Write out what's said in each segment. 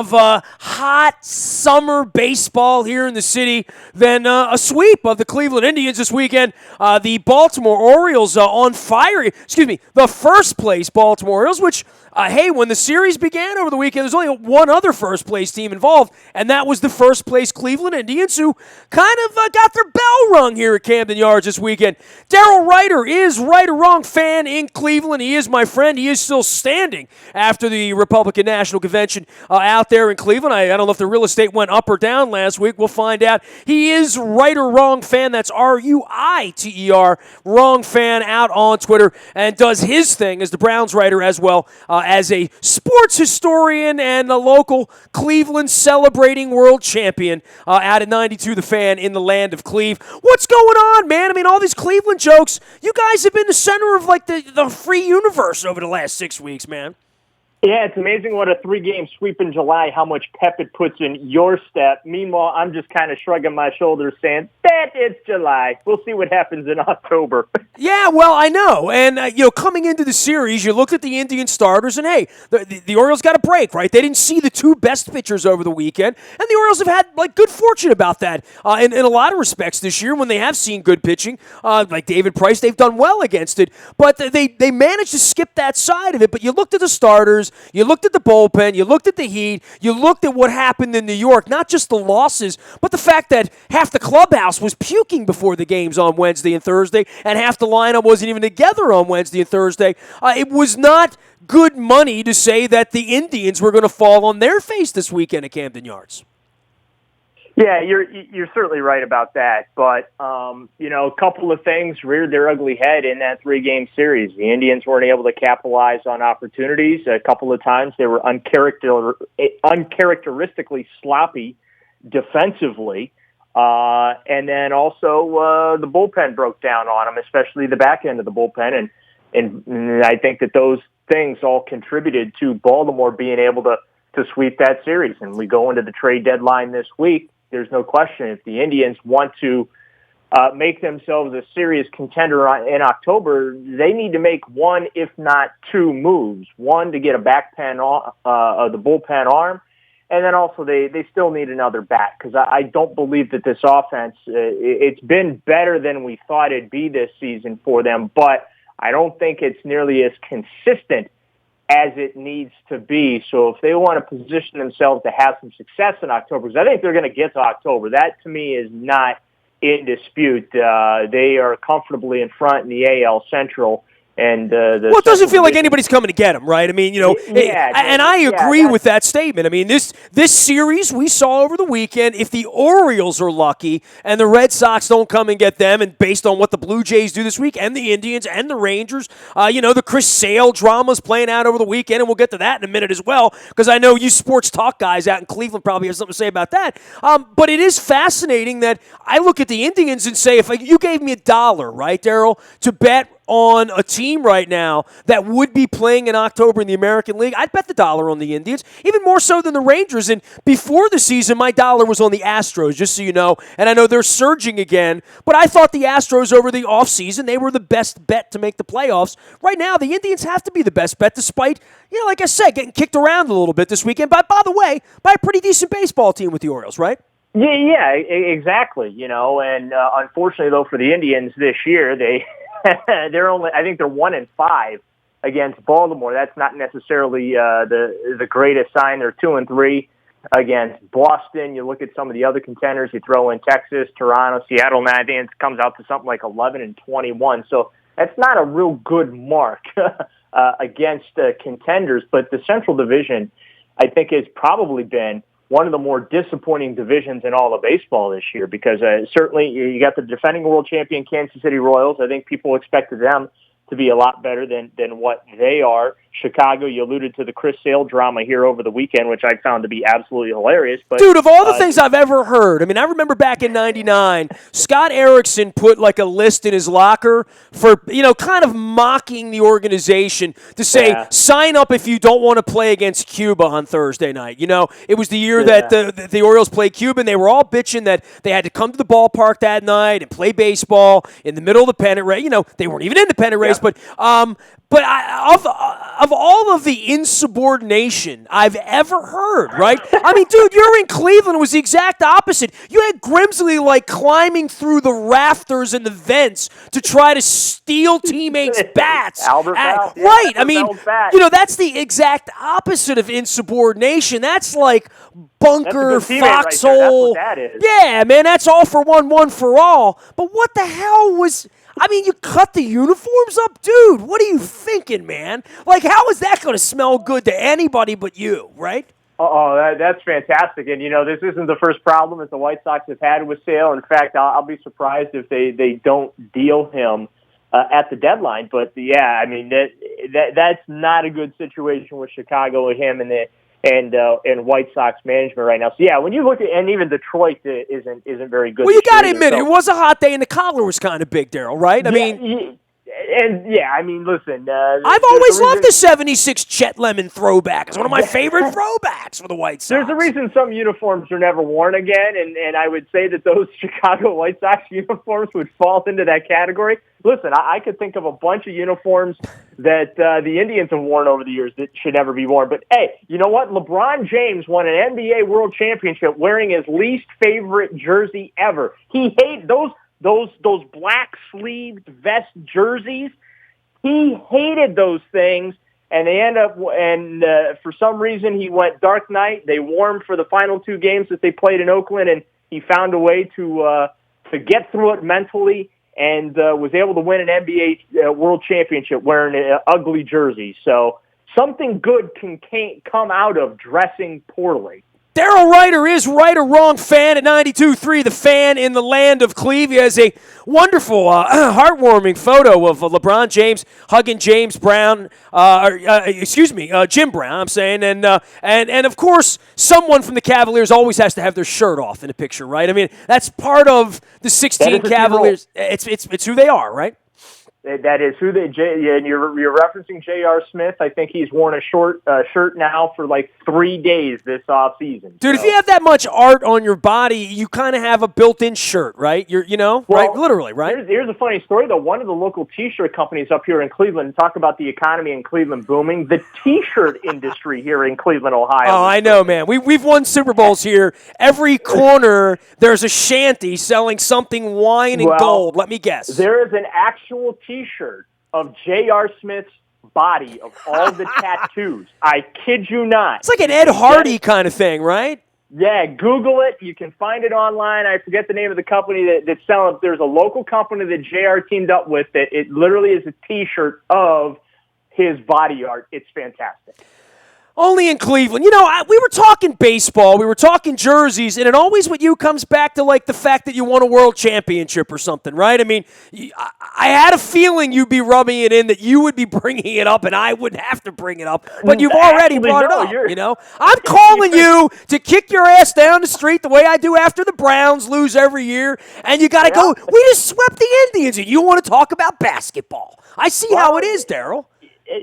of hot summer baseball here in the city than a sweep of the Cleveland Indians this weekend. The Baltimore Orioles on fire. Excuse me, the first place Baltimore Orioles, which, hey, when the series began over the weekend, there's only one other first place team involved, and that was the first place Cleveland Indians, who kind of got their bell rung here at Camden Yards this weekend. Daryl Ryder is Right or Wrong fan in Cleveland. He is my friend. He is still standing after the Republican National Convention out there in Cleveland. I don't know if the real estate went up or down last week. We'll find out. He is Right or Wrong fan. That's Ruiter, Wrong fan, out on Twitter, and does his thing as the Browns writer as well as a sports historian and a local Cleveland celebrating world champion out at 92 The Fan in the land of Cleve. What's going on, man? I mean, all these Cleveland jokes. You guys have been the center of like the free universe over the last 6 weeks, man. Yeah, it's amazing what a 3-game sweep in July, how much pep it puts in your step. Meanwhile, I'm just kind of shrugging my shoulders saying, that it's July. We'll see what happens in October. Yeah, well, I know. And, coming into the series, you looked at the Indian starters, and, hey, the Orioles got a break, right? They didn't see the two best pitchers over the weekend, and the Orioles have had, good fortune about that in a lot of respects this year when they have seen good pitching. Like David Price, they've done well against it, but they managed to skip that side of it. But you looked at the starters, you looked at the bullpen, you looked at the heat, you looked at what happened in New York, not just the losses, but the fact that half the clubhouse was puking before the games on Wednesday and Thursday, and half the lineup wasn't even together on Wednesday and Thursday. It was not good money to say that the Indians were going to fall on their face this weekend at Camden Yards. Yeah, you're certainly right about that. But, a couple of things reared their ugly head in that 3-game series. The Indians weren't able to capitalize on opportunities. A couple of times they were uncharacteristically sloppy defensively. And then also the bullpen broke down on them, especially the back end of the bullpen. And I think that those things all contributed to Baltimore being able to sweep that series. And we go into the trade deadline this week. There's no question if the Indians want to make themselves a serious contender in October, they need to make one, if not two moves. One, to get a back pen of the bullpen arm, and then also they still need another bat, because I don't believe that this offense, it's been better than we thought it'd be this season for them, but I don't think it's nearly as consistent as it needs to be. So if they want to position themselves to have some success in October, because I think they're going to get to October, that to me is not in dispute. They are comfortably in front in the AL Central. And it doesn't feel like anybody's coming to get them, right? I mean, and I agree with that statement. I mean, this series we saw over the weekend, if the Orioles are lucky and the Red Sox don't come and get them, and based on what the Blue Jays do this week, and the Indians and the Rangers, the Chris Sale drama's playing out over the weekend, and we'll get to that in a minute as well, because I know you sports talk guys out in Cleveland probably have something to say about that. But it is fascinating that I look at the Indians and say, if you gave me $1, right, Daryl, to bet on a team right now that would be playing in October in the American League, I'd bet the $1 on the Indians, even more so than the Rangers. And before the season, my $1 was on the Astros, just so you know. And I know they're surging again, but I thought the Astros over the offseason, they were the best bet to make the playoffs. Right now, the Indians have to be the best bet, despite, like I said, getting kicked around a little bit this weekend. But by the way, by a pretty decent baseball team with the Orioles, right? Yeah, exactly. And unfortunately, though, for the Indians this year, I think they're 1-5 against Baltimore. That's not necessarily the greatest sign. They're 2-3 against Boston. You look at some of the other contenders. You throw in Texas, Toronto, Seattle. Now I think it comes out to something like 11-21. So that's not a real good mark against contenders. But the Central Division, I think, has probably been one of the more disappointing divisions in all of baseball this year, because certainly you got the defending world champion Kansas City Royals. I think people expected them to be a lot better than what they are. Chicago, you alluded to the Chris Sale drama here over the weekend, which I found to be absolutely hilarious. But dude, of all the things I've ever heard, I mean, I remember back in '99, Scott Erickson put like a list in his locker for, kind of mocking the organization to say, sign up if you don't want to play against Cuba on Thursday night. It was the year that the Orioles played Cuba, and they were all bitching that they had to come to the ballpark that night and play baseball in the middle of the pennant race. They weren't even in the pennant race, but But of all of the insubordination I've ever heard, right? I mean, dude, you're in Cleveland. It was the exact opposite. You had Grimsley like climbing through the rafters and the vents to try to steal teammates' bats. Albert Bell. Yeah, Right. I Albert mean, Bell's bat. that's the exact opposite of insubordination. That's like bunker, That's a good teammate right there. foxhole. That's what that is. Yeah, man, that's all for one for all. But what the hell was... I mean, you cut the uniforms up? Dude, what are you thinking, man? Like, how is that going to smell good to anybody but you, right? Oh, that's fantastic. And, this isn't the first problem that the White Sox have had with Sale. In fact, I'll be surprised if they don't deal him at the deadline. But, yeah, I mean, that's not a good situation with Chicago with him and White Sox management right now. So, yeah, when you look at, and even Detroit isn't very good. Well, you got to admit, it was a hot day and the collar was kind of big, Daryl, right? I mean... listen. I've always loved the 76 Chet Lemon throwback. It's one of my favorite throwbacks for the White Sox. There's a reason some uniforms are never worn again, and I would say that those Chicago White Sox uniforms would fall into that category. Listen, I could think of a bunch of uniforms that the Indians have worn over the years that should never be worn. But, hey, you know what? LeBron James won an NBA World Championship wearing his least favorite jersey ever. He hated those black sleeved vest jerseys. He hated those things, and they end up, and for some reason he went Dark Knight. They wore him for the final two games that they played in Oakland, and he found a way to get through it mentally and was able to win an NBA World Championship wearing an ugly jersey. So something good can come out of dressing poorly. Daryl Ryder is Right or Wrong fan at 92.3, the fan in the land of Cleve. He has a wonderful, heartwarming photo of LeBron James hugging Jim Brown, I'm saying. And of course, someone from the Cavaliers always has to have their shirt off in the picture, right? I mean, that's part of the 16 Cavaliers. It's who they are, right? That is who and you're referencing J.R. Smith. I think he's worn a short shirt now for like 3 days this offseason. Dude, if you have that much art on your body, you kind of have a built-in shirt, right? Right? Literally, right? Here's a funny story, though. One of the local T-shirt companies up here in Cleveland, talk about the economy in Cleveland booming, the T-shirt industry here in Cleveland, Ohio. Oh, I know, man. We've won Super Bowls here. Every corner, there's a shanty selling something wine and gold. Let me guess. There is an actual T-shirt of J.R. Smith's body of all the tattoos. I kid you not. It's like an Ed Hardy kind of thing, right? Yeah, Google it. You can find it online. I forget the name of the company that's selling it. There's a local company that JR teamed up with that it literally is a T-shirt of his body art. It's fantastic. Only in Cleveland. We were talking baseball, we were talking jerseys, and it always with you comes back to like the fact that you won a world championship or something, right? I mean, I had a feeling you'd be rubbing it in, that you would be bringing it up, and I wouldn't have to bring it up, but you've already brought it up, I'm calling you to kick your ass down the street the way I do after the Browns lose every year, and you got to go, we just swept the Indians, and you want to talk about basketball. I see how it is, Daryl.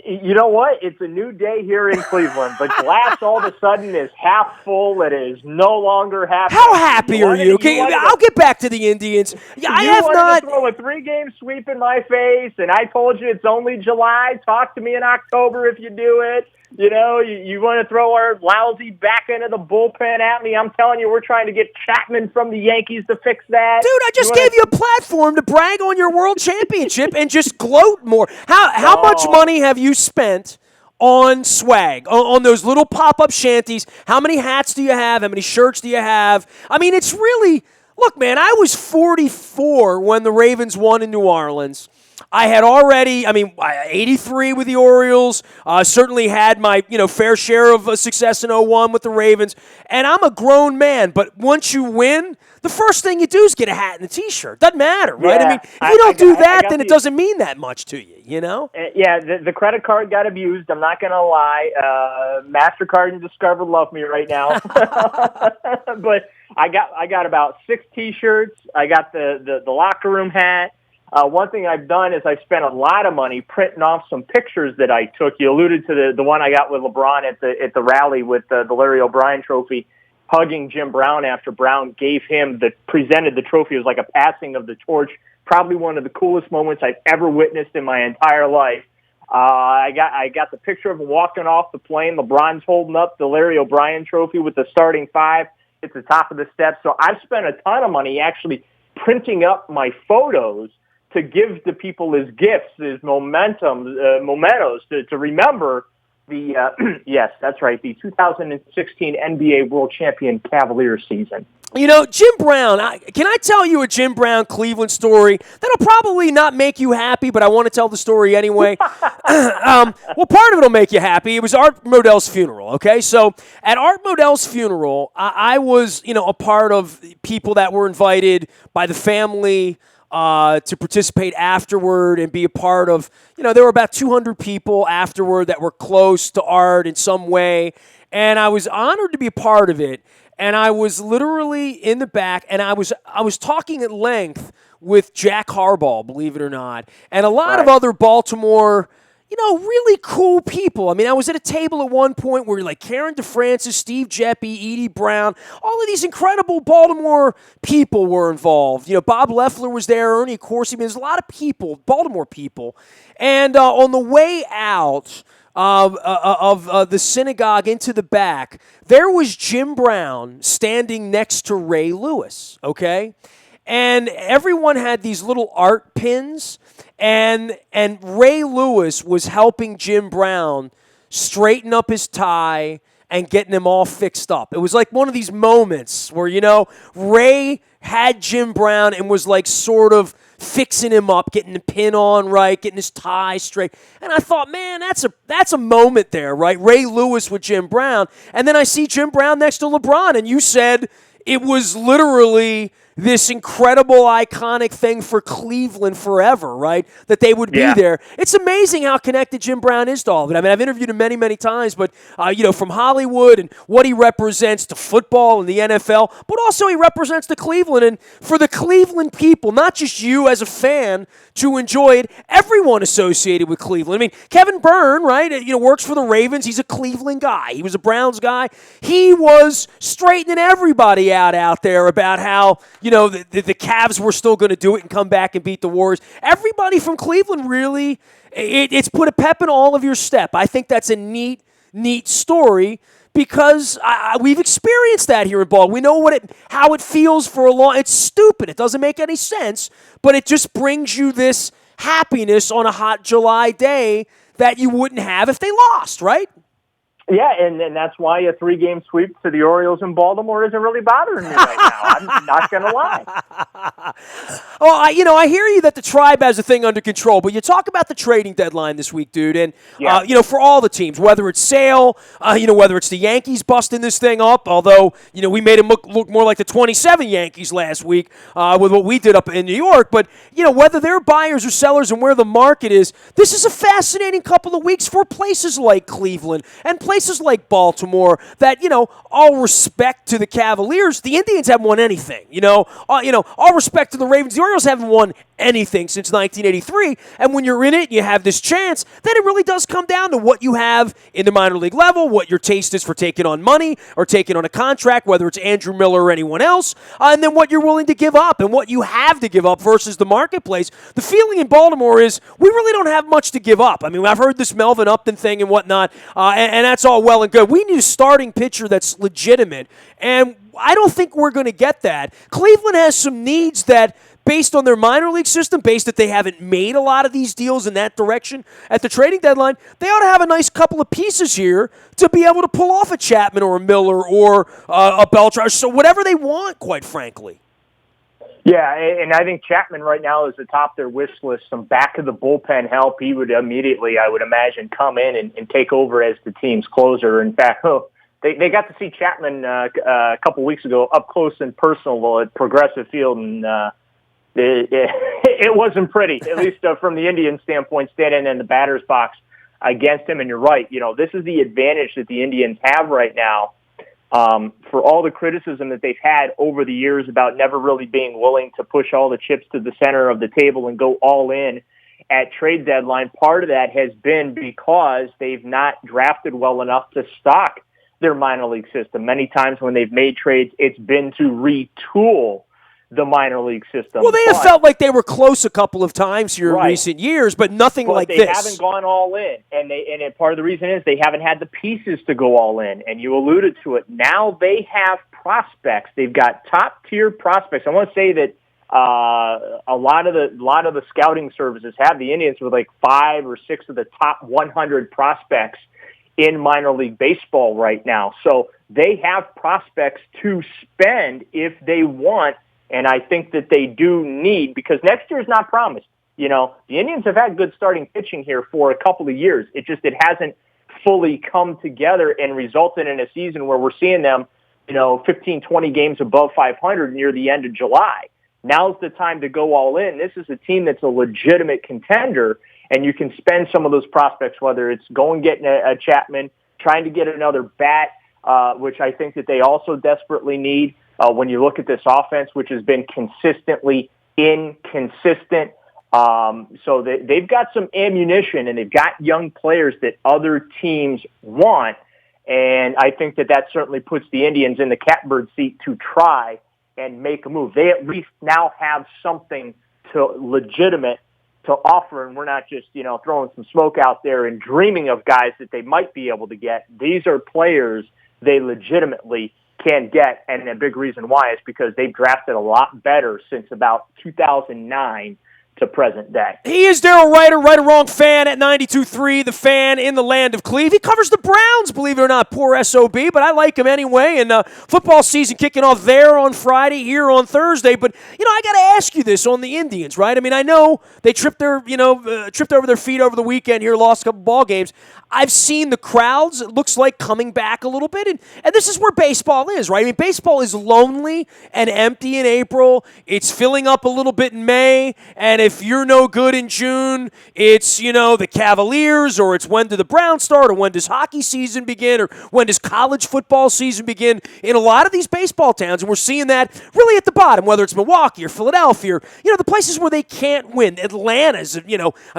You know what? It's a new day here in Cleveland. The glass all of a sudden is half full. It is no longer half. How happy are you? I'll get back to the Indians. I have not. You wanted to throw a 3-game sweep in my face, and I told you it's only July. Talk to me in October if you do it. You want to throw our lousy back end of the bullpen at me. I'm telling you, we're trying to get Chapman from the Yankees to fix that. Dude, I just gave you a platform to brag on your world championship and just gloat more. How much money have you spent on swag, on those little pop-up shanties? How many hats do you have? How many shirts do you have? I mean, it's really... Look, man, I was 44 when the Ravens won in New Orleans. I had already, 83 with the Orioles, certainly had my, fair share of success in 01 with the Ravens, and I'm a grown man, but once you win, the first thing you do is get a hat and a T-shirt. Doesn't matter, right? Yeah, if you don't do that, then it doesn't mean that much to you, Yeah, the credit card got abused. I'm not going to lie. MasterCard and Discover love me right now. But I got about 6 T-shirts. I got the locker room hat. One thing I've done is I've spent a lot of money printing off some pictures that I took. You alluded to the one I got with LeBron at the rally with the Larry O'Brien trophy, hugging Jim Brown after Brown presented the trophy. It was like a passing of the torch. Probably one of the coolest moments I've ever witnessed in my entire life. I got the picture of him walking off the plane. LeBron's holding up the Larry O'Brien trophy with the starting five at the top of the steps. So I've spent a ton of money actually printing up my photos to give to people as gifts, as mementos to remember the, yes, that's right, the 2016 NBA World Champion Cavaliers season. Jim Brown, can I tell you a Jim Brown Cleveland story that'll probably not make you happy, but I want to tell the story anyway? Well, part of it will make you happy. It was Art Modell's funeral, okay? So at Art Modell's funeral, I was, a part of people that were invited by the family to participate afterward and be a part of, there were about 200 people afterward that were close to Art in some way, and I was honored to be a part of it. And I was literally in the back, and I was talking at length with Jack Harbaugh, believe it or not, and a lot of other Baltimore, really cool people. I mean, I was at a table at one point where like Karen DeFrancis, Steve Jeppe, Edie Brown, all of these incredible Baltimore people were involved. Bob Loeffler was there, Ernie Corsi. I mean, there's a lot of people, Baltimore people. And on the way out of the synagogue into the back, there was Jim Brown standing next to Ray Lewis, okay? And everyone had these little art pins, and Ray Lewis was helping Jim Brown straighten up his tie and getting him all fixed up. It was like one of these moments where, Ray had Jim Brown and was like sort of fixing him up, getting the pin on right, getting his tie straight. And I thought, man, that's a moment there, right? Ray Lewis with Jim Brown. And then I see Jim Brown next to LeBron, and you said it was literally this incredible, iconic thing for Cleveland forever, right? That they would be there. It's amazing how connected Jim Brown is to all of it. I mean, I've interviewed him many, many times, but, from Hollywood and what he represents to football and the NFL, but also he represents to Cleveland. And for the Cleveland people, not just you as a fan to enjoy it, everyone associated with Cleveland. I mean, Kevin Byrne, right, works for the Ravens. He's a Cleveland guy. He was a Browns guy. He was straightening everybody out there about how, the Cavs were still going to do it and come back and beat the Warriors. Everybody from Cleveland really, it's put a pep in all of your step. I think that's a neat story because we've experienced that here in Baltimore. We know how it feels for a long. It's stupid. It doesn't make any sense, but it just brings you this happiness on a hot July day that you wouldn't have if they lost, right? Yeah, and that's why a 3-game sweep to the Orioles in Baltimore isn't really bothering me right now. I'm not going to lie. Oh, I hear you that the Tribe has a thing under control, but you talk about the trading deadline this week, dude, and, for all the teams, whether it's Sale, whether it's the Yankees busting this thing up, although, we made them look more like the 27 Yankees last week with what we did up in New York, but, whether they're buyers or sellers and where the market is, this is a fascinating couple of weeks for places like Cleveland and places like Baltimore that, all respect to the Cavaliers, the Indians haven't won anything, all respect to the Ravens, the Orioles haven't won anything since 1983, and when you're in it and you have this chance, then it really does come down to what you have in the minor league level, what your taste is for taking on money or taking on a contract, whether it's Andrew Miller or anyone else, and then what you're willing to give up and what you have to give up versus the marketplace. The feeling in Baltimore is we really don't have much to give up. I mean, I've heard this Melvin Upton thing and whatnot, and that's all well and good. We need a starting pitcher that's legitimate, and I don't think we're going to get that. Cleveland has some needs that, based on their minor league system, based that they haven't made a lot of these deals in that direction at the trading deadline, they ought to have a nice couple of pieces here to be able to pull off a Chapman or a Miller or a Beltran, so whatever they want, quite frankly. Yeah, and I think Chapman right now is atop their wish list. Some back of the bullpen help. He would immediately, I would imagine, come in and take over as the team's closer. In fact, they got to see Chapman a couple weeks ago up close and personal at Progressive Field, and it wasn't pretty, at least from the Indians' standpoint, standing in the batter's box against him. And you're right, this is the advantage that the Indians have right now. For all the criticism that they've had over the years about never really being willing to push all the chips to the center of the table and go all in at trade deadline, part of that has been because they've not drafted well enough to stock their minor league system. Many times when they've made trades, it's been to retool the minor league system. Well, they have felt like they were close a couple of times here in recent years, but nothing like this. But they haven't gone all in, and part of the reason is they haven't had the pieces to go all in, and you alluded to it. Now they have prospects. They've got top-tier prospects. I want to say that a lot of the scouting services have the Indians with like 5 or 6 of the top 100 prospects in minor league baseball right now. So they have prospects to spend if they want. And I think that they do need, because next year is not promised. You know, the Indians have had good starting pitching here for a couple of years. It hasn't fully come together and resulted in a season where we're seeing them, 15, 20 games above 500 near the end of July. Now's the time to go all in. This is a team that's a legitimate contender, and you can spend some of those prospects, whether it's going getting a Chapman, trying to get another bat, which I think that they also desperately need. When you look at this offense, which has been consistently inconsistent. So they've got some ammunition, and they've got young players that other teams want. And I think that certainly puts the Indians in the catbird seat to try and make a move. They at least now have something legitimate to offer, and we're not just, throwing some smoke out there and dreaming of guys that they might be able to get. These are players they legitimately can get, and a big reason why is because they've drafted a lot better since about 2009 to present day. He is Daryl Ryder, Right or Wrong fan at 92.3, the fan in the land of Cleve. He covers the Browns, believe it or not, poor SOB, but I like him anyway. And football season kicking off there on Friday, here on Thursday. But, I got to ask you this on the Indians, right? I mean, I know they tripped over their feet over the weekend here, lost a couple ball games. I've seen the crowds, it looks like, coming back a little bit. And this is where baseball is, right? I mean, baseball is lonely and empty in April. It's filling up a little bit in May. And if you're no good in June, it's, the Cavaliers, or it's when do the Browns start, or when does hockey season begin, or when does college football season begin in a lot of these baseball towns. And we're seeing that really at the bottom, whether it's Milwaukee or Philadelphia, or, the places where they can't win. Atlanta's, how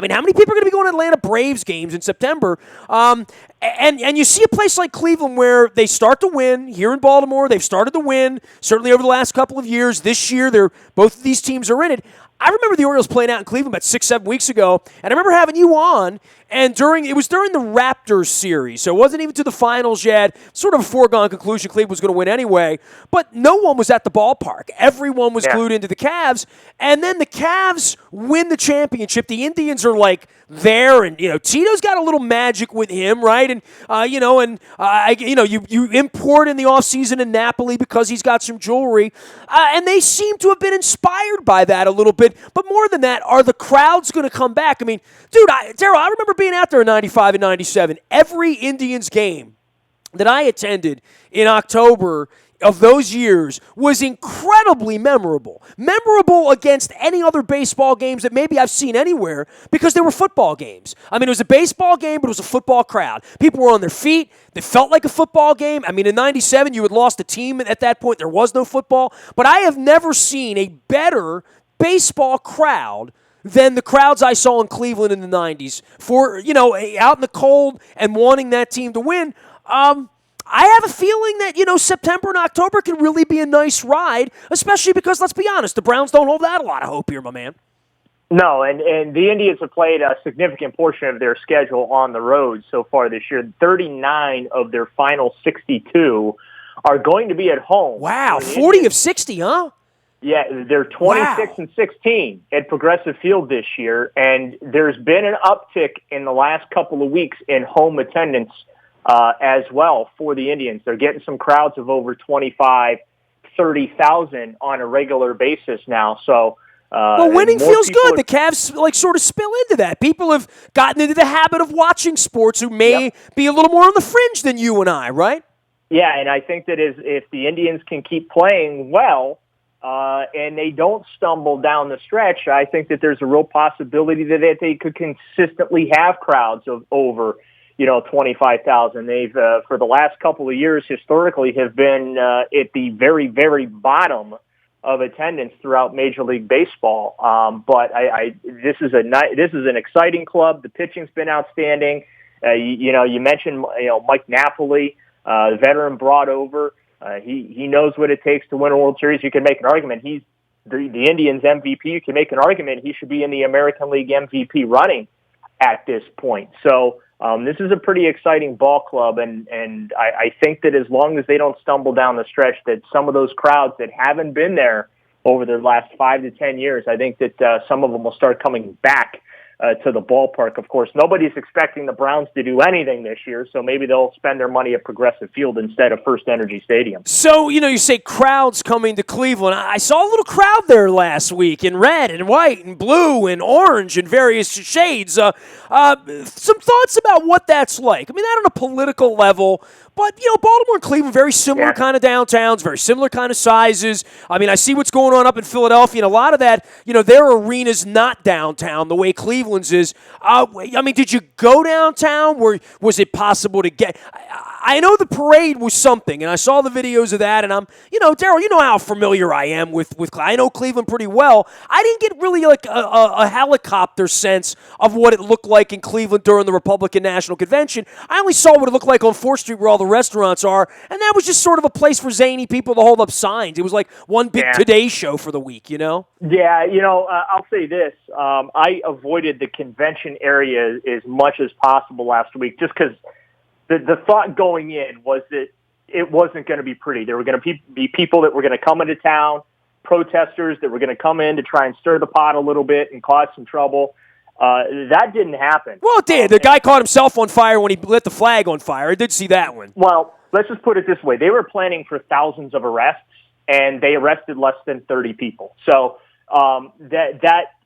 many people are going to be going to Atlanta Braves games in September? And you see a place like Cleveland where they start to win. Here in Baltimore, they've started to win, certainly over the last couple of years. This year, both of these teams are in it. I remember the Orioles playing out in Cleveland about 6-7 weeks ago, and I remember having you on, and it was during the Raptors series, so it wasn't even to the finals yet. Sort of a foregone conclusion Cleveland was going to win anyway, but no one was at the ballpark. Everyone was glued into the Cavs, and then the Cavs win the championship. The Indians are like there, and Tito's got a little magic with him, right? And you import in the offseason in Napoli because he's got some jewelry, and they seem to have been inspired by that a little bit. But more than that, are the crowds going to come back? I mean, dude, Daryl, I remember being out there in 95 and 97. Every Indians game that I attended in October of those years was incredibly memorable. Memorable against any other baseball games that maybe I've seen anywhere, because they were football games. I mean, it was a baseball game, but it was a football crowd. People were on their feet. They felt like a football game. I mean, in 97, you had lost a team at that point. There was no football. But I have never seen a better baseball crowd than the crowds I saw in Cleveland in the 90s for, out in the cold and wanting that team to win. I have a feeling that, September and October can really be a nice ride, especially because, let's be honest, the Browns don't hold out a lot of hope here, my man. No, and the Indians have played a significant portion of their schedule on the road so far this year. 39 of their final 62 are going to be at home. Wow, 40 of 60, huh? Yeah, they're 26 and 16 at Progressive Field this year, and there's been an uptick in the last couple of weeks in home attendance as well for the Indians. They're getting some crowds of over 25, 30,000 on a regular basis now. So, well, winning feels good. The Cavs sort of spill into that. People have gotten into the habit of watching sports who may be a little more on the fringe than you and I, right? Yeah, and I think that if the Indians can keep playing well, and they don't stumble down the stretch, I think that there's a real possibility that they could consistently have crowds of over, 25,000. They've, for the last couple of years, historically have been at the very, very bottom of attendance throughout Major League Baseball. But this is an exciting club. The pitching's been outstanding. You mentioned, Mike Napoli, the veteran brought over. He knows what it takes to win a World Series. You can make an argument he's the Indians MVP. You can make an argument he should be in the American League MVP running at this point. So this is a pretty exciting ball club, and I think that as long as they don't stumble down the stretch, that some of those crowds that haven't been there over the last 5 to 10 years, I think that some of them will start coming back to the ballpark. Of course, nobody's expecting the Browns to do anything this year, so maybe they'll spend their money at Progressive Field instead of First Energy Stadium. So, you say crowds coming to Cleveland. I saw a little crowd there last week in red and white and blue and orange and various shades. Some thoughts about what that's like. I mean, not on a political level, but, Baltimore and Cleveland, very similar kind of downtowns, very similar kind of sizes. I mean, I see what's going on up in Philadelphia, and a lot of that, their arena's not downtown the way Cleveland's is. I mean, did you go downtown? Was it possible to get... I know the parade was something, and I saw the videos of that, and I'm, Daryl, you know how familiar I am with I know Cleveland pretty well. I didn't get really like a helicopter sense of what it looked like in Cleveland during the Republican National Convention. I only saw what it looked like on 4th Street where all the restaurants are, and that was just sort of a place for zany people to hold up signs. It was like one big Today show for the week, Yeah, I'll say this. I avoided the convention area as much as possible last week just because the thought going in was that it wasn't going to be pretty. There were going to be people that were going to come into town, protesters that were going to come in to try and stir the pot a little bit and cause some trouble. That didn't happen. Well, it did. The guy caught himself on fire when he lit the flag on fire. I did see that one. Well, let's just put it this way. They were planning for thousands of arrests, and they arrested less than 30 people. So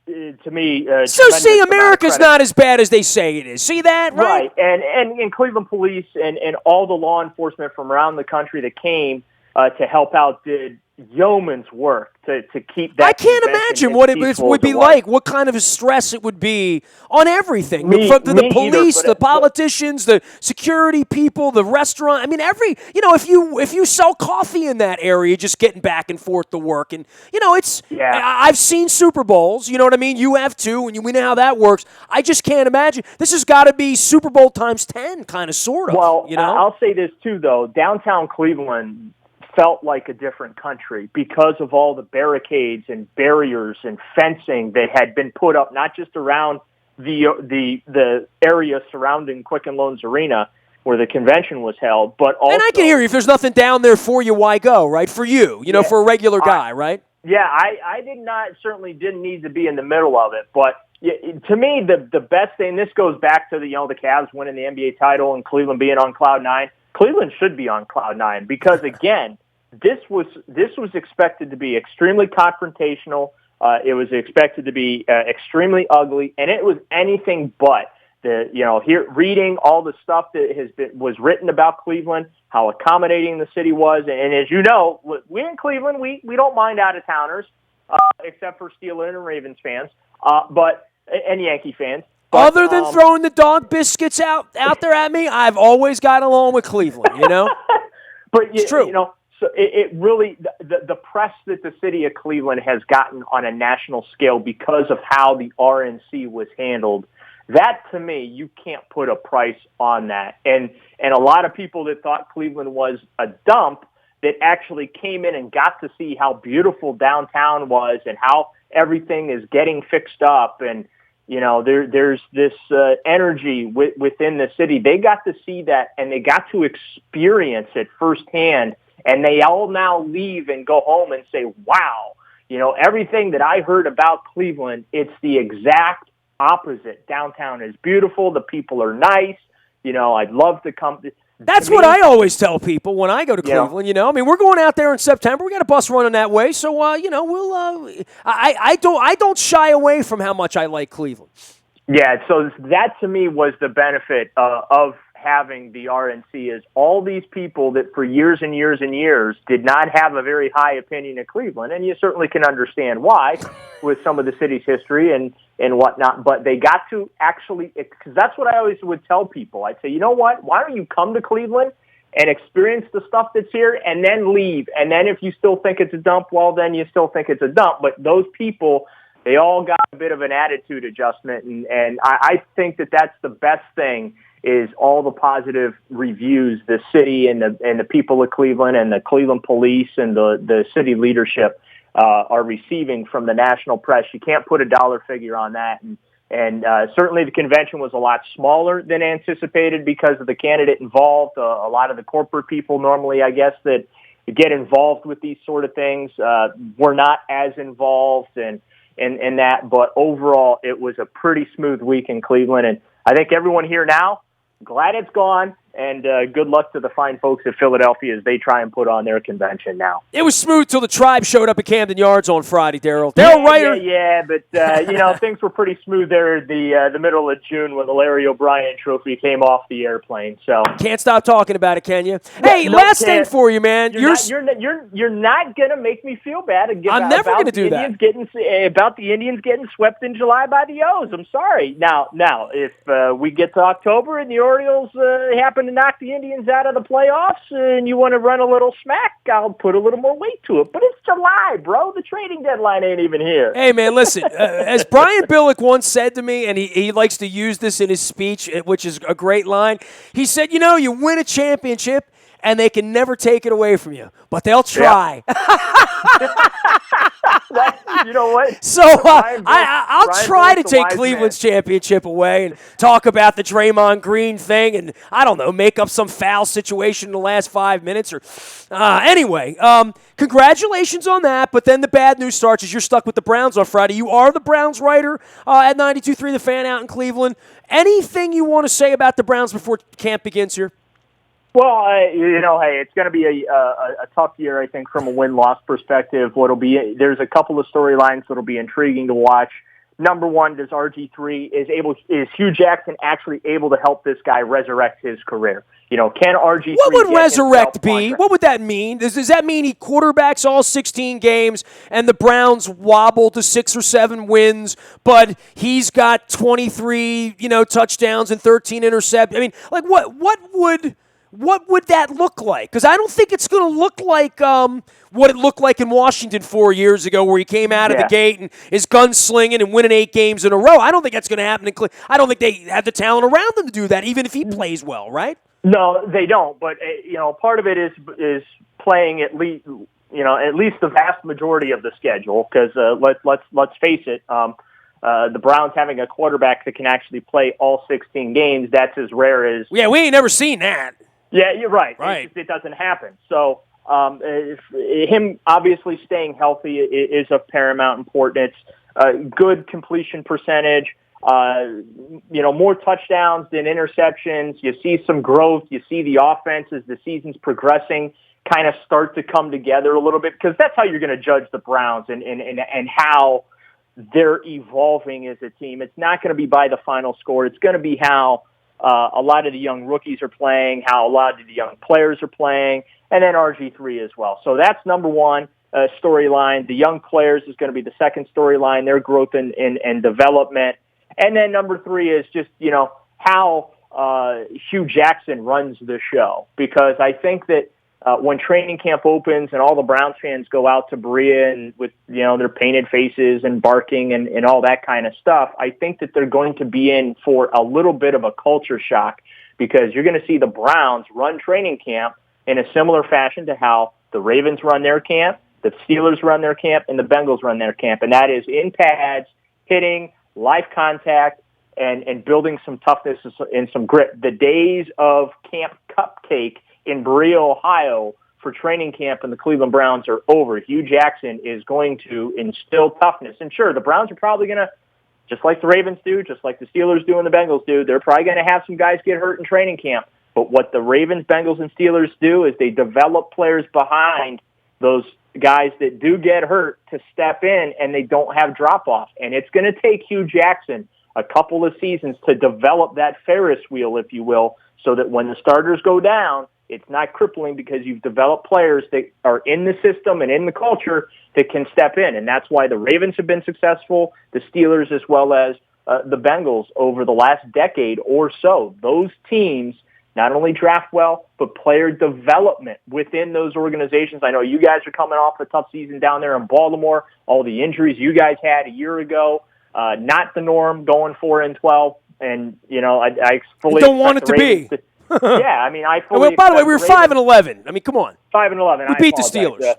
to me, so see, America's not as bad as they say it is. See that, right? And Cleveland police and all the law enforcement from around the country that came to help out did yeoman's work to keep that. I can't imagine what it would be like, what kind of a stress it would be on everything. From the police, the politicians, the security people, the restaurant. I mean, if you sell coffee in that area, just getting back and forth to work. And, I've seen Super Bowls, you know what I mean? You have too, and we know how that works. I just can't imagine. This has got to be Super Bowl times 10, kind of, sort of. Well, I'll say this too, though. Downtown Cleveland felt like a different country because of all the barricades and barriers and fencing that had been put up, not just around the area surrounding Quicken Loans Arena where the convention was held, but also... And I can hear you. If there's nothing down there for you, why go, right? For you, for a regular guy, right? Yeah, I certainly didn't need to be in the middle of it, but to me, the best thing, this goes back to the Cavs winning the NBA title and Cleveland being on Cloud 9. Cleveland should be on Cloud 9 because, again, this was expected to be extremely confrontational. It was expected to be extremely ugly, and it was anything but. Reading all the stuff that was written about Cleveland, how accommodating the city was, and as you know, we in Cleveland we don't mind out of towners, except for Steelers and Ravens fans, and Yankee fans. But, other than throwing the dog biscuits out there at me, I've always got along with Cleveland. But it's true. So it really the press that the city of Cleveland has gotten on a national scale because of how the RNC was handled. That to me, you can't put a price on that. And a lot of people that thought Cleveland was a dump that actually came in and got to see how beautiful downtown was and how everything is getting fixed up and. There's this energy within the city. They got to see that, and they got to experience it firsthand, and they all now leave and go home and say, wow, everything that I heard about Cleveland, it's the exact opposite. Downtown is beautiful. The people are nice. I'd love to come. That's what I always tell people when I go to Cleveland. I mean, we're going out there in September. We got a bus running that way, so we'll. I don't shy away from how much I like Cleveland. Yeah, so that to me was the benefit of having the RNC is all these people that for years and years and years did not have a very high opinion of Cleveland, and you certainly can understand why with some of the city's history and whatnot, but they got to actually, because that's what I always would tell people. I'd say, you know what, why don't you come to Cleveland and experience the stuff that's here and then leave, and then if you still think it's a dump, well, then you still think it's a dump, but those people, they all got a bit of an attitude adjustment, and I think that that's the best thing is all the positive reviews the city and the people of Cleveland and the Cleveland police and the city leadership are receiving from the national press. You can't put a dollar figure on that. And certainly the convention was a lot smaller than anticipated because of the candidate involved. A lot of the corporate people normally, I guess, that get involved with these sort of things were not as involved in that. But overall, it was a pretty smooth week in Cleveland. And I think everyone here now, glad it's gone. And good luck to the fine folks at Philadelphia as they try and put on their convention now. It was smooth till the Tribe showed up at Camden Yards on Friday, Daryl. Daryl Ryder. Yeah, but things were pretty smooth there at the middle of June when the Larry O'Brien Trophy came off the airplane. So can't stop talking about it, can you? Hey, last thing for you, man. You're not gonna make me feel bad again. I'm never gonna do that. About the Indians getting swept in July by the O's. I'm sorry. Now, if we get to October and the Orioles happen to knock the Indians out of the playoffs and you want to run a little smack, I'll put a little more weight to it. But it's July, bro. The trading deadline ain't even here. Hey, man, listen. As Brian Billick once said to me, and he likes to use this in his speech, which is a great line, he said, you win a championship and they can never take it away from you, but they'll try. You know what? So I'll try to take Cleveland's championship away and talk about the Draymond Green thing and, I don't know, make up some foul situation in the last 5 minutes. Anyway, congratulations on that, but then the bad news starts as you're stuck with the Browns on Friday. You are the Browns writer at 92.3 The Fan out in Cleveland. Anything you want to say about the Browns before camp begins here? Well, hey, it's going to be a tough year, I think, from a win-loss perspective. There's a couple of storylines that'll be intriguing to watch. Number one, is Hugh Jackson actually able to help this guy resurrect his career? Can RG3 What would resurrect be? What would that mean? Does that mean he quarterbacks all 16 games and the Browns wobble to 6 or 7 wins, but he's got 23, touchdowns and 13 interceptions? I mean, like what would that look like? Because I don't think it's going to look like what it looked like in Washington 4 years ago where he came out of the gate and is gunslinging and winning 8 games in a row. I don't think that's going to happen in Cleveland. I don't think they have the talent around them to do that, even if he plays well, right? No, they don't. But, part of it is playing at least the vast majority of the schedule because let's face it, the Browns having a quarterback that can actually play all 16 games, that's as rare as... Yeah, we ain't never seen that. Yeah, you're right. It doesn't happen. So him obviously staying healthy is of paramount importance. Good completion percentage, more touchdowns than interceptions. You see some growth. You see the offense as the season's progressing kind of start to come together a little bit because that's how you're going to judge the Browns and how they're evolving as a team. It's not going to be by the final score. It's going to be how a lot of the young rookies are playing, how a lot of the young players are playing, and then RG3 as well. So that's number one storyline. The young players is going to be the second storyline, their growth and development. And then number 3 is just, how Hugh Jackson runs the show. Because I think that when training camp opens and all the Browns fans go out to Berea and with, their painted faces and barking and all that kind of stuff, I think that they're going to be in for a little bit of a culture shock because you're going to see the Browns run training camp in a similar fashion to how the Ravens run their camp, the Steelers run their camp, and the Bengals run their camp. And that is in pads, hitting, live contact, and building some toughness and some grit. The days of Camp Cupcake in Berea, Ohio for training camp and the Cleveland Browns are over. Hugh Jackson is going to instill toughness. And sure, the Browns are probably going to, just like the Ravens do, just like the Steelers do and the Bengals do, they're probably going to have some guys get hurt in training camp. But what the Ravens, Bengals, and Steelers do is they develop players behind those guys that do get hurt to step in and they don't have drop-off. And it's going to take Hugh Jackson a couple of seasons to develop that Ferris wheel, if you will, so that when the starters go down, it's not crippling because you've developed players that are in the system and in the culture that can step in. And that's why the Ravens have been successful, the Steelers as well as the Bengals over the last decade or so. Those teams not only draft well, but player development within those organizations. I know you guys are coming off a tough season down there in Baltimore. All the injuries you guys had a year ago, not the norm going 4-12. And, I fully don't want it to be. Yeah, I mean, I fully. By the way, we were 5-11. I mean, come on. 5-11. We beat the Steelers.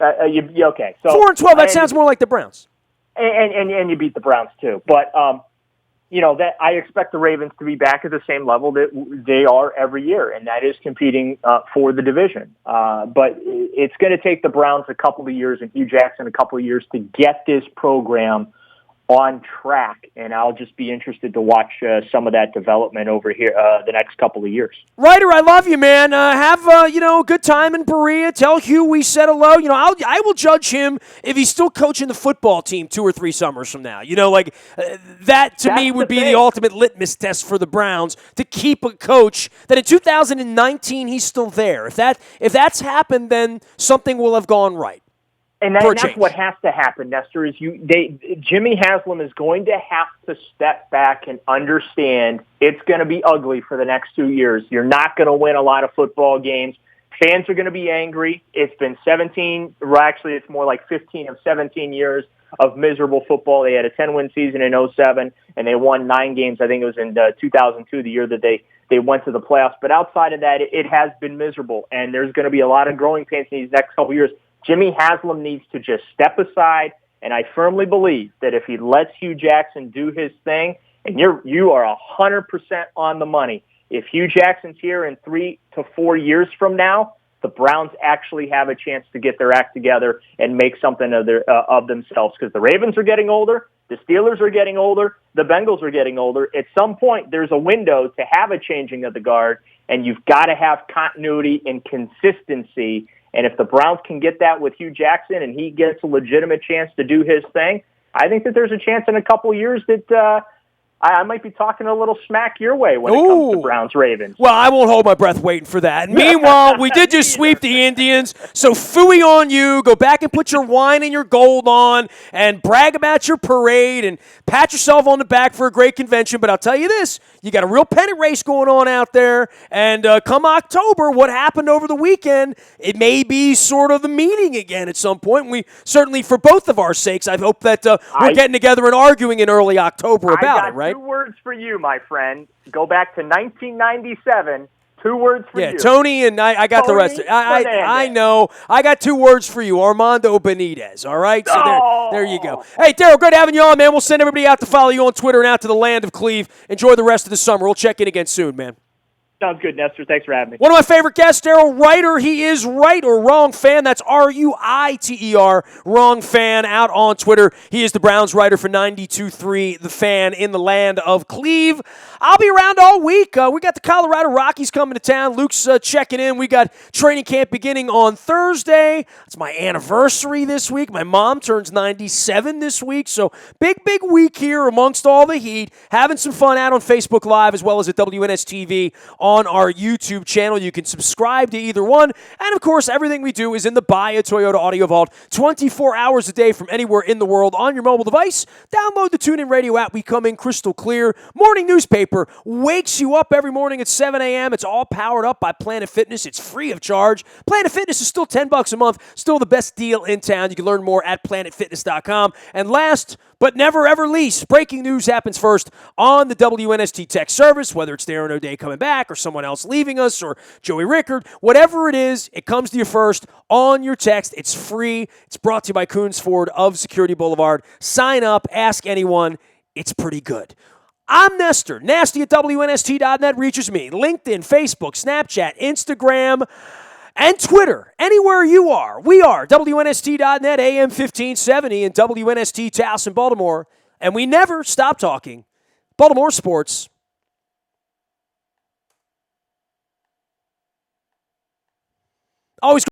Okay. So 4-12. That sounds more like the Browns. And you beat the Browns too. But that I expect the Ravens to be back at the same level that they are every year, and that is competing for the division. But it's going to take the Browns a couple of years and Hugh Jackson a couple of years to get this program on track, and I'll just be interested to watch some of that development over here the next couple of years. Ryder, I love you, man. Have a good time in Berea. Tell Hugh we said hello. I will judge him if he's still coaching the football team 2 or 3 summers from now. That to me would be the ultimate litmus test for the Browns to keep a coach that in 2019 he's still there. If that's happened, then something will have gone right. And that's what has to happen, Nestor, is Jimmy Haslam is going to have to step back and understand it's going to be ugly for the next 2 years. You're not going to win a lot of football games. Fans are going to be angry. It's been it's more like 15 of 17 years of miserable football. They had a 10-win season in 2007, and they won 9 games. I think it was in 2002, the year that they went to the playoffs. But outside of that, it has been miserable, and there's going to be a lot of growing pains in these next couple of years. Jimmy Haslam needs to just step aside, and I firmly believe that if he lets Hugh Jackson do his thing, and you are 100% on the money, if Hugh Jackson's here in 3 to 4 years from now, the Browns actually have a chance to get their act together and make something of themselves, because the Ravens are getting older, the Steelers are getting older, the Bengals are getting older. At some point, there's a window to have a changing of the guard, and you've got to have continuity and consistency. And if the Browns can get that with Hugh Jackson and he gets a legitimate chance to do his thing, I think that there's a chance in a couple of years that I might be talking a little smack your way when it comes to Browns-Ravens. Well, I won't hold my breath waiting for that. Meanwhile, we did just sweep the Indians, so phooey on you. Go back and put your wine and your gold on and brag about your parade and pat yourself on the back for a great convention. But I'll tell you this, you got a real pennant race going on out there, and come October, what happened over the weekend, it may be sort of the meeting again at some point. We certainly, for both of our sakes, I hope that we're getting together and arguing in early October about it, right? 2 words for you, my friend. Go back to 1997. 2 words for you. Yeah, Tony, and I got the rest of it. I know. I got 2 words for you, Armando Benitez, all right? So there you go. Hey, Daryl, great having you on, man. We'll send everybody out to follow you on Twitter and out to the land of Cleve. Enjoy the rest of the summer. We'll check in again soon, man. Sounds good, Nestor. Thanks for having me. One of my favorite guests, Daryl Ryder. He is Right or Wrong Fan. That's RUITER, Wrong Fan, out on Twitter. He is the Browns writer for 92.3, The Fan, in the land of Cleve. I'll be around all week. We got the Colorado Rockies coming to town. Luke's checking in. We got training camp beginning on Thursday. It's my anniversary this week. My mom turns 97 this week. So big week here amongst all the heat. Having some fun out on Facebook Live as well as at WNSTV on our YouTube channel. You can subscribe to either one. And, of course, everything we do is in the Buy a Toyota Audio Vault 24 hours a day from anywhere in the world on your mobile device. Download the TuneIn Radio app. We come in crystal clear. Morning newspaper wakes you up every morning at 7 a.m. It's all powered up by Planet Fitness. It's free of charge. Planet Fitness is still $10 a month. Still the best deal in town. You can learn more at planetfitness.com. And last but never ever least, breaking news happens first on the WNST text service, whether it's Darren O'Day coming back or someone else leaving us or Joey Rickard, whatever it is, it comes to you first on your text. It's free. It's brought to you by Coons Ford of Security Boulevard. Sign up, ask anyone. It's pretty good. I'm Nestor. Nasty at WNST.net reaches me. LinkedIn, Facebook, Snapchat, Instagram, and Twitter. Anywhere you are. We are WNST.net, AM 1570, and WNST Towson, Baltimore. And we never stop talking Baltimore sports. Always